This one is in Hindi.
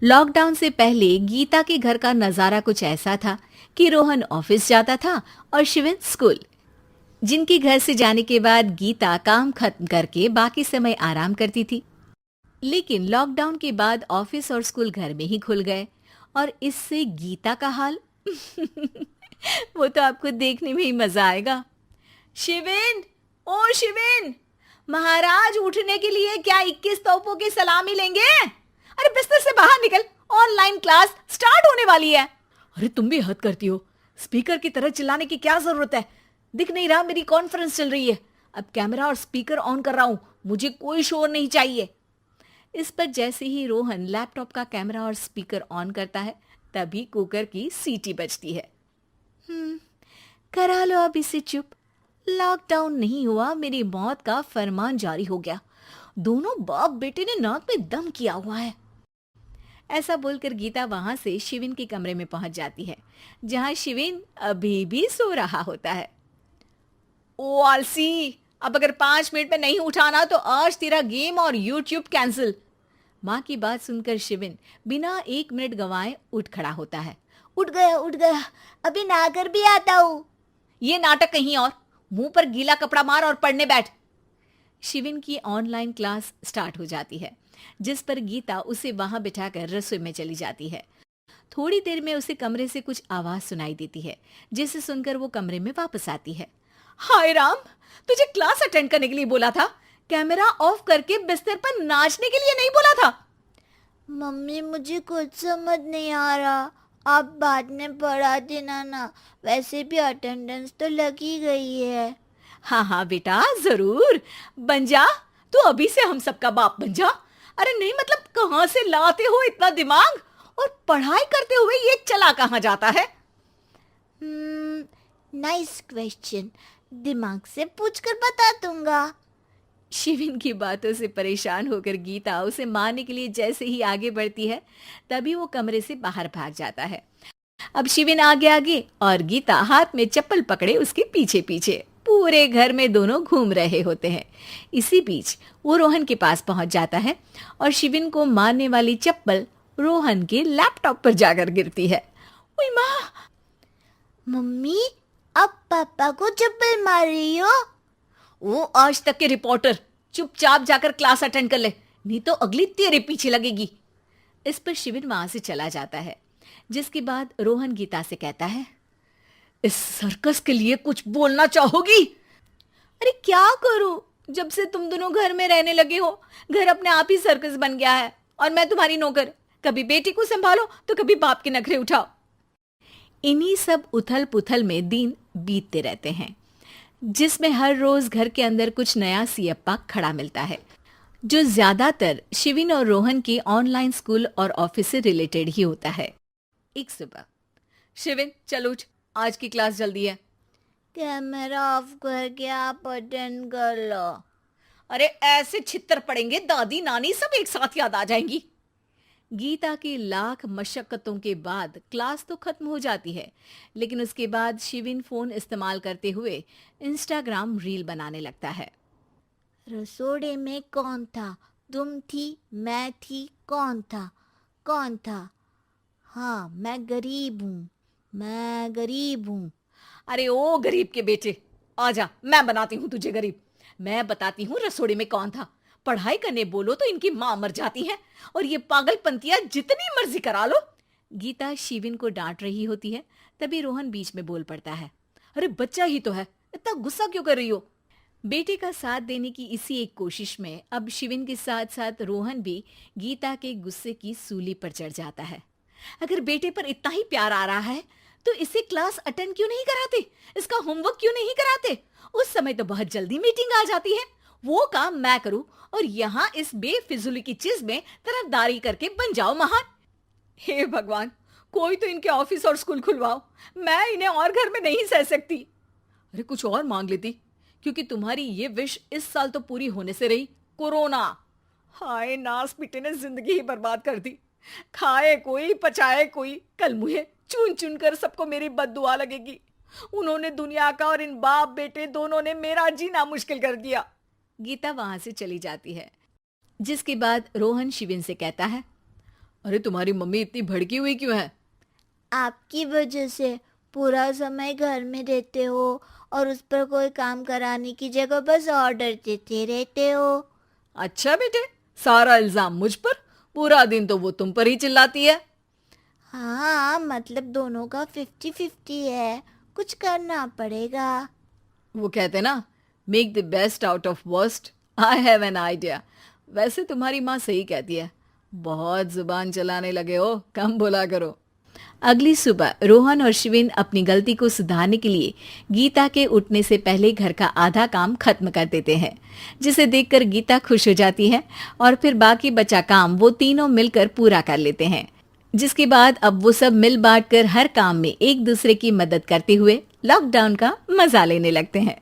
लॉकडाउन से पहले गीता के घर का नजारा कुछ ऐसा था कि रोहन ऑफिस जाता था और शिविन स्कूल। जिनके घर से जाने के बाद गीता काम खत्म करके बाकी समय आराम करती थी। लेकिन लॉकडाउन के बाद ऑफिस और स्कूल घर में ही खुल गए और इससे गीता का हाल वो तो आपको देखने में ही मजा आएगा। शिविन, ओ शिविन, महाराज उठने के लिए क्या 21 तोपों की सलामी लेंगे? अरे बिस्तर से बाहर निकल, ऑनलाइन क्लास स्टार्ट होने वाली है। अरे तुम भी हद करती हो, स्पीकर की तरह चिल्लाने की क्या जरूरत है? दिख नहीं रहा मेरी कॉन्फ्रेंस चल रही है। अब कैमरा और स्पीकर ऑन कर रहा हूं, मुझे कोई शोर नहीं चाहिए। इस पर जैसे ही रोहन लैपटॉप का कैमरा और स्पीकर ऑन करता है तभी कुकर की सीटी बजती है। करा लो अब इसे चुप। लॉकडाउन नहीं हुआ, मेरी मौत का फरमान जारी हो गया। दोनों बाप बेटे ने नाक में दम किया हुआ है। ऐसा बोलकर गीता वहां से शिविन के कमरे में पहुंच जाती है, जहां शिविन अभी भी सो रहा होता है। ओ आलसी, अब अगर 5 मिनट में नहीं उठाना तो आज तेरा गेम और यूट्यूब कैंसिल। माँ की बात सुनकर शिविन बिना 1 मिनट गंवाए उठ खड़ा होता है। उठ गया, अभी नहाकर भी आता हूँ। ये नाटक कहीं और, मुंह पर गीला कपड़ा मार और पढ़ने बैठ। शिविन की ऑनलाइन क्लास स्टार्ट हो जाती है, जिस पर गीता उसे वहां बिठाकर रसोई में चली जाती है। थोड़ी देर में उसे कमरे से कुछ आवाज सुनाई देती है, जिसे सुनकर वो कमरे में वापस आती है। हाय राम, तुझे क्लास अटेंड करने के लिए बोला था, कैमरा ऑफ करके बिस्तर पर नाचने के लिए नहीं बोला था। मम्मी मुझे कुछ समझ नहीं आ रहा, आप बाद में पढ़ा देना ना। वैसे भी अटेंडेंस तो लगी गई है। हाँ हाँ बेटा, जरूर बन जा। तू अभी से हम सबका बाप बन जा। अरे नहीं मतलब कहाँ से लाते हो इतना दिमाग, और पढ़ाई करते हुए ये चला कहाँ जाता है? नाइस क्वेश्चन, दिमाग से पूछकर बता दूंगा। शिविन की बातों से परेशान होकर गीता उसे मारने के लिए जैसे ही आगे बढ़ती है तभी वो कमरे से बाहर भाग जाता है। अब शिविन आगे आगे और गीता हाथ में चप्पल पकड़े उसके पीछे पीछे पूरे घर में दोनों घूम रहे होते हैं। इसी बीच वो रोहन के पास पहुंच जाता है और शिविन को मारने वाली चप्पल रोहन के लैपटॉप पर जाकर गिरती है। ओए माँ! मम्मी, अब पापा को चप्पल मार रही हो? वो आज तक के रिपोर्टर, चुपचाप जाकर क्लास अटेंड कर ले, नहीं तो अगली तेरे पीछे लगेगी। इस पर शिविन वहां से चला जाता है, जिसके बाद रोहन गीता से कहता है, इस सर्कस के लिए कुछ बोलना चाहोगी? अरे क्या करूं, जब से तुम दोनों घर में रहने लगे हो घर अपने आप ही सर्कस बन गया है और मैं तुम्हारी नौकर। कभी बेटी को संभालो तो कभी बाप के नखरे उठाओ। इन्हीं सब उथल पुथल में दिन बीतते रहते हैं, जिसमें हर रोज घर के अंदर कुछ नया सियप्पा खड़ा मिलता है, जो ज्यादातर शिविन और रोहन के ऑनलाइन स्कूल और ऑफिस से रिलेटेड ही होता है। एक सुबह, शिविन चल उठ, आज की क्लास जल्दी है। कैमरा ऑफ करके आप अटेंड कर लो। अरे ऐसे छित्तर पड़ेंगे, दादी नानी सब एक साथ याद आ जाएंगी। गीता की लाख मशक्कतों के बाद क्लास तो खत्म हो जाती है, लेकिन उसके बाद शिविन फोन इस्तेमाल करते हुए इंस्टाग्राम रील बनाने लगता है। रसोड़े में कौन था? तुम थी, मैं थी, कौन था? कौन था? हाँ, मैं गरीब हूँ, मैं गरीब हूँ। अरे ओ गरीब के बेटे, आजा, मैं बनाती हूँ तुझे गरीब। मैं बताती हूँ रसोड़े में कौन था। पढ़ाई करने बोलो तो इनकी माँ मर जाती है और ये पागलपंतियां जितनी मर्जी करा लो। गीता शिविन को डांट रही होती है, तभी रोहन बीच में बोल पड़ता है। अरे बच्चा ही तो है, इतना गुस्सा क्यों कर रही हो? बेटे का साथ देने की इसी एक कोशिश में अब शिविन के साथ साथ रोहन भी गीता के गुस्से की सूली पर चढ़ जाता है। अगर बेटे पर इतना ही प्यार आ रहा है तो इसे क्लास अटेंड क्यों नहीं कराते, इसका होमवर्क क्यों नहीं कराते? उस समय तो बहुत जल्दी मीटिंग आ जाती है, वो काम मैं करूं और यहाँ इस बेफिजुली की चीज में तरफदारी करके बन जाओ महान। हे भगवान, कोई तो इनके ऑफिस और स्कूल खुलवाओ, मैं इन्हें और घर में नहीं सह सकती। अरे कुछ और मांग लेती, क्योंकि तुम्हारी ये विश इस साल तो पूरी होने से रही, कोरोना। हाय नास पिटे ने जिंदगी ही बर्बाद कर दी। खाए कोई पचाए कोई, कल मुझे चुन चुन कर सबको मेरी बद्दुआ लगेगी। उन्होंने दुनिया का और इन बाप बेटे दोनों ने मेरा जीना मुश्किल कर दिया। गीता वहां से चली जाती है, जिसके बाद रोहन शिविन से कहता है, अरे तुम्हारी मम्मी इतनी भड़की हुई क्यों है? आपकी वजह से पूरा समय घर में रहते हो और उस पर कोई काम कराने की जगह बस ऑर्डर देते रहते हो। अच्छा बेटे, सारा इल्जाम मुझ पर, पूरा दिन तो वो तुम पर ही चिल्लाती है। हाँ, मतलब दोनों का 50-50 है, कुछ करना पड़ेगा। वो कहते ना, make the best out of worst. I have an idea. वैसे तुम्हारी माँ सही कहती है, बहुत जुबान चलाने लगे हो, कम बोला करो। अगली सुबह रोहन और शिविन अपनी गलती को सुधारने के लिए गीता के उठने से पहले घर का आधा काम खत्म कर देते हैं, जिसे देखकर गीता खुश हो जाती है और फिर बाकी बचा काम वो तीनों मिलकर पूरा कर लेते हैं। जिसके बाद अब वो सब मिल बांट कर हर काम में एक दूसरे की मदद करते हुए लॉकडाउन का मजा लेने लगते हैं।